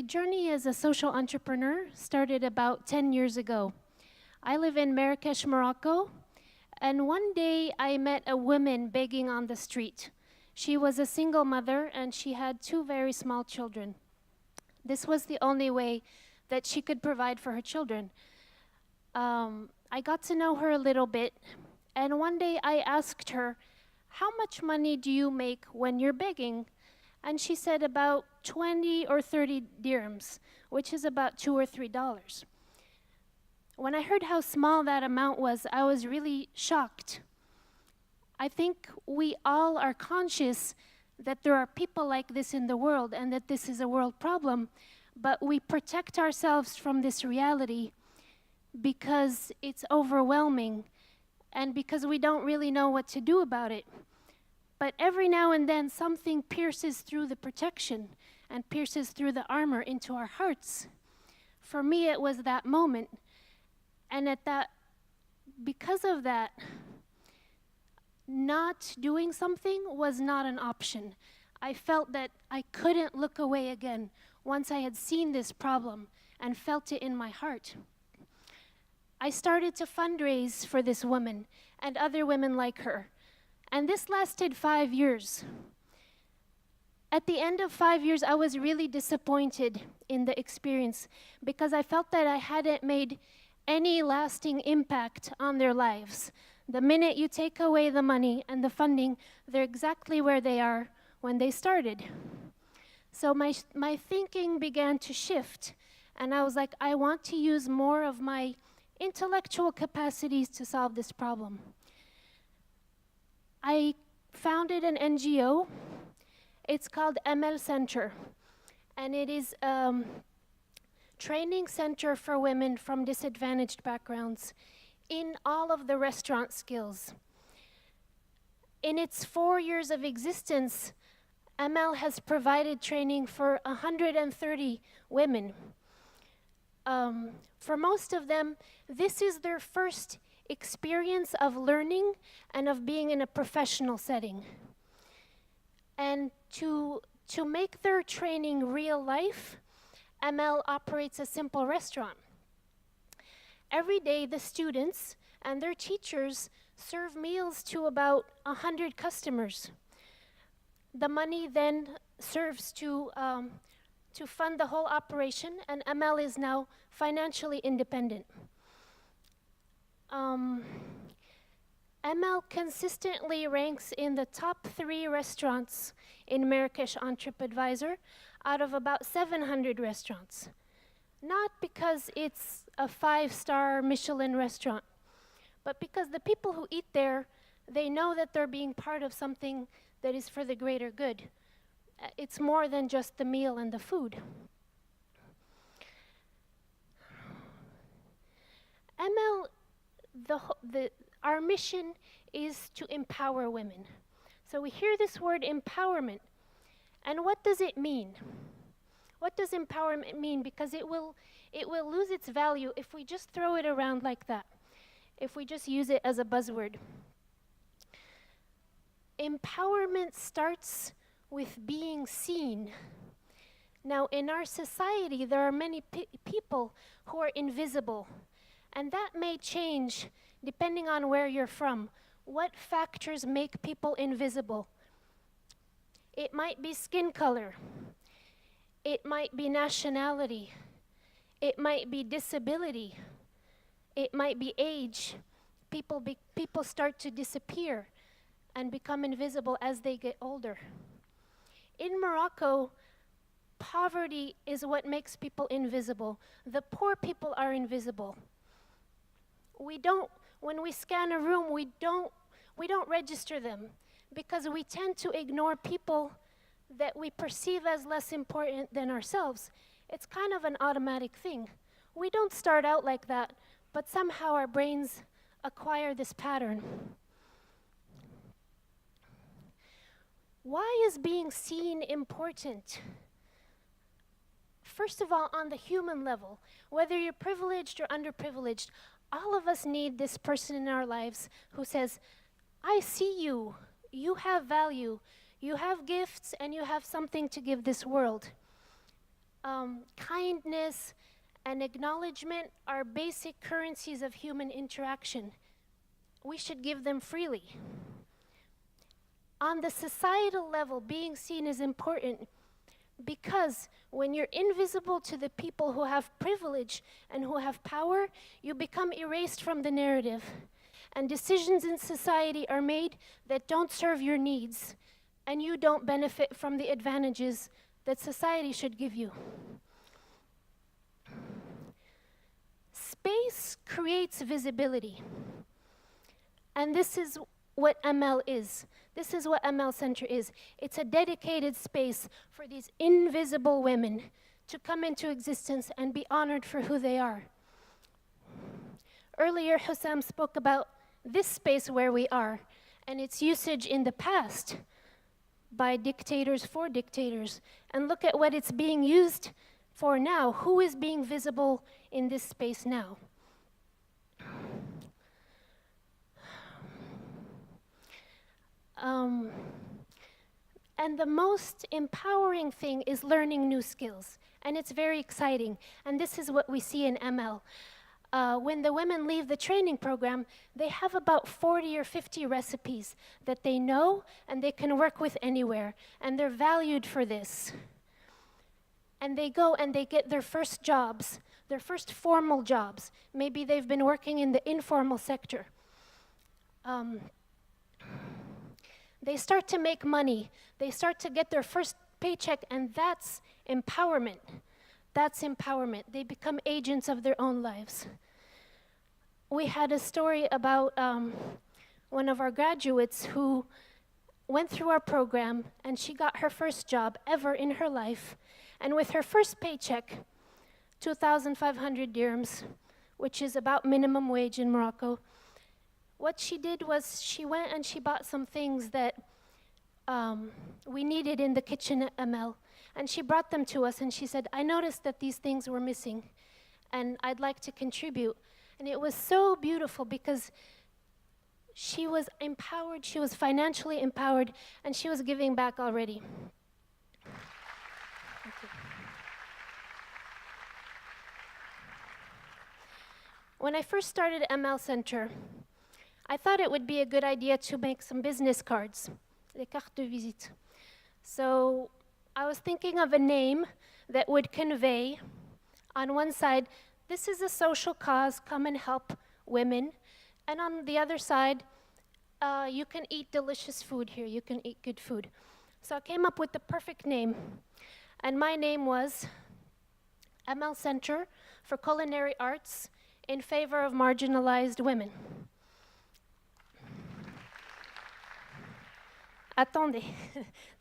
journey as a social entrepreneur started about 10 years ago. I live in Marrakesh, Morocco, and one day I met a woman begging on the street. She was a single mother and she had 2 very small children. This was the only way that she could provide for her children. I got to know her a little bit, and one day I asked her, "How much money do you make when you're begging?" And she said about 20 or 30 dirhams, which is about $2 or $3. When I heard how small that amount was, I was really shocked. I think we all are conscious that there are people like this in the world and that this is a world problem, but we protect ourselves from this reality because it's overwhelming and because we don't really know what to do about it. But every now and then something pierces through the protection and pierces through the armor into our hearts. For me, it was that moment. And because of that, not doing something was not an option. I felt that I couldn't look away again once I had seen this problem and felt it in my heart. I started to fundraise for this woman and other women like her. And this lasted 5 years. At the end of 5 years, I was really disappointed in the experience because I felt that I hadn't made any lasting impact on their lives. The minute you take away the money and the funding, they're exactly where they are when they started. So my thinking began to shift, and I was like, I want to use more of my intellectual capacities to solve this problem. I founded an NGO. It's called ML Center, and it is a training center for women from disadvantaged backgrounds in all of the restaurant skills. In its 4 years of existence, ML has provided training for 130 women. For most of them, this is their first experience of learning and of being in a professional setting. And to make their training real life, ML operates a simple restaurant. Every day, the students and their teachers serve meals to about 100 customers. The money then serves to fund the whole operation, and ML is now financially independent. ML consistently ranks in the top 3 restaurants in Marrakesh on TripAdvisor out of about 700 restaurants. Not because it's a 5-star Michelin restaurant, but because the people who eat there, they know that they're being part of something that is for the greater good. It's more than just the meal and the food. ML, our mission is to empower women. So we hear this word empowerment, and what does it mean? What does empowerment mean? Because it will lose its value if we just throw it around like that, if we just use it as a buzzword. Empowerment starts with being seen. Now, in our society, there are many people who are invisible, and that may change depending on where you're from. What factors make people invisible? It might be skin color. It might be nationality. It might be disability. It might be age. People start to disappear and become invisible as they get older. In Morocco, poverty is what makes people invisible. The poor people are invisible. When we scan a room, we don't register them because we tend to ignore people that we perceive as less important than ourselves. It's kind of an automatic thing. We don't start out like that, but somehow our brains acquire this pattern. Why is being seen important? First of all, on the human level, whether you're privileged or underprivileged, all of us need this person in our lives who says, I see you, you have value, you have gifts, and you have something to give this world. kindness, and acknowledgement are basic currencies of human interaction. We should give them freely. On the societal level, being seen is important because when you're invisible to the people who have privilege and who have power, you become erased from the narrative. And decisions in society are made that don't serve your needs, and you don't benefit from the advantages that society should give you. Space creates visibility. And this is what ML is. This is what ML Center is. It's a dedicated space for these invisible women to come into existence and be honored for who they are. Earlier, Hussam spoke about this space where we are and its usage in the past by dictators for dictators. And look at what it's being used for now. Who is being visible in this space now? And the most empowering thing is learning new skills. And it's very exciting. And this is what we see in ML. When the women leave the training program, they have about 40 or 50 recipes that they know and they can work with anywhere. And they're valued for this. And they go and they get their first jobs, their first formal jobs. Maybe they've been working in the informal sector. They start to make money. They start to get their first paycheck, and that's empowerment. That's empowerment. They become agents of their own lives. We had a story about one of our graduates who went through our program, and she got her first job ever in her life. And with her first paycheck, 2,500 dirhams, which is about minimum wage in Morocco, what she did was she went and she bought some things that we needed in the kitchen at ML. And she brought them to us and she said, I noticed that these things were missing and I'd like to contribute. And it was so beautiful because she was empowered, she was financially empowered, and she was giving back already. Thank you. When I first started ML Center, I thought it would be a good idea to make some business cards, les cartes de visite. So I was thinking of a name that would convey, on one side, this is a social cause, come and help women. And on the other side, you can eat delicious food here, you can eat good food. So I came up with the perfect name. And my name was ML Center for Culinary Arts in favor of marginalized women. Attendez,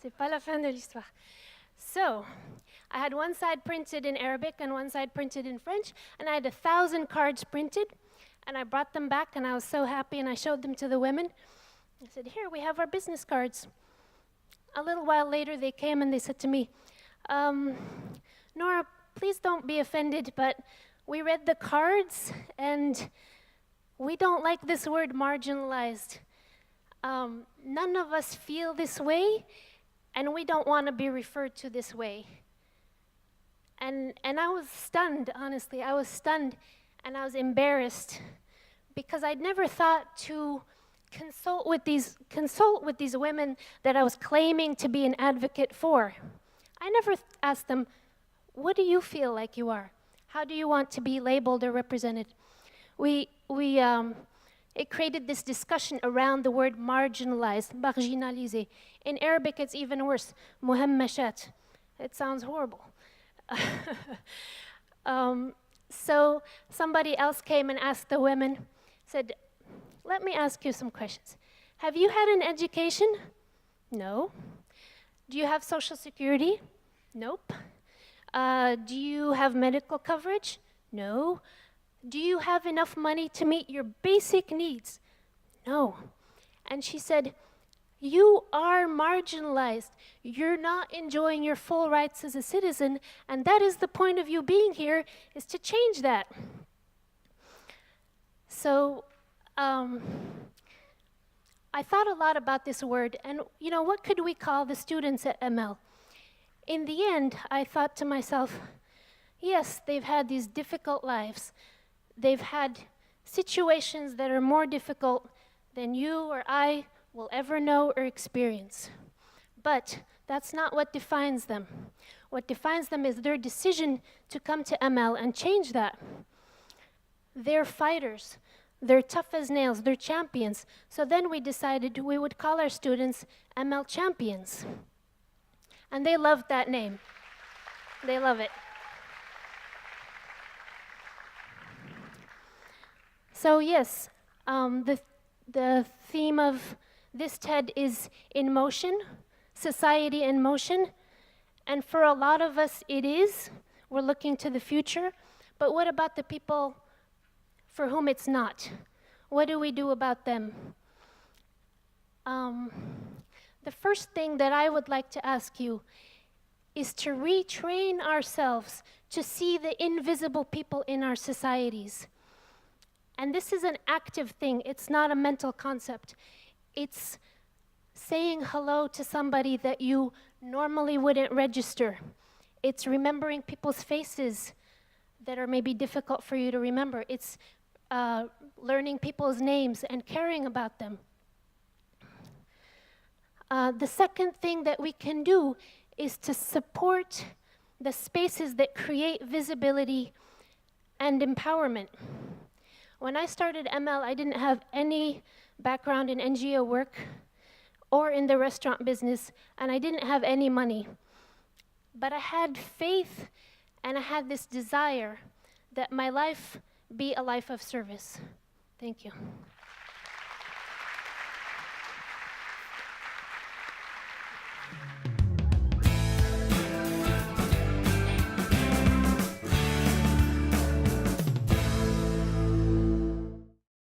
c'est pas la fin de l'histoire. So, I had one side printed in Arabic and one side printed in French, and I had 1,000 cards printed, and I brought them back, and I was so happy, and I showed them to the women. I said, here, we have our business cards. A little while later, they came and they said to me, Nora, please don't be offended, but we read the cards, and we don't like this word marginalized. None of us feel this way, and we don't want to be referred to this way. And I was stunned, honestly. I was stunned, and I was embarrassed because I'd never thought to consult with these women that I was claiming to be an advocate for. I never asked them, what do you feel like you are? How do you want to be labeled or represented? It created this discussion around the word marginalized, marginalisé. In Arabic, it's even worse, muhammashat. It sounds horrible. So somebody else came and asked the women, said, let me ask you some questions. Have you had an education? No. Do you have Social Security? Nope. Do you have medical coverage? No. Do you have enough money to meet your basic needs? No. And she said, you are marginalized. You're not enjoying your full rights as a citizen, and that is the point of you being here, is to change that. So I thought a lot about this word, and what could we call the students at ML? In the end, I thought to myself, yes, they've had these difficult lives. They've had situations that are more difficult than you or I will ever know or experience. But that's not what defines them. What defines them is their decision to come to ML and change that. They're fighters. They're tough as nails. They're champions. So then we decided we would call our students ML champions. And they loved that name. They love it. So yes, the theme of this TED is in motion, society in motion. And for a lot of us, it is. We're looking to the future. But what about the people for whom it's not? What do we do about them? The first thing that I would like to ask you is to retrain ourselves to see the invisible people in our societies. And this is an active thing. It's not a mental concept. It's saying hello to somebody that you normally wouldn't register. It's remembering people's faces that are maybe difficult for you to remember. It's learning people's names and caring about them. The second thing that we can do is to support the spaces that create visibility and empowerment. When I started ML, I didn't have any background in NGO work or in the restaurant business, and I didn't have any money. But I had faith and I had this desire that my life be a life of service. Thank you.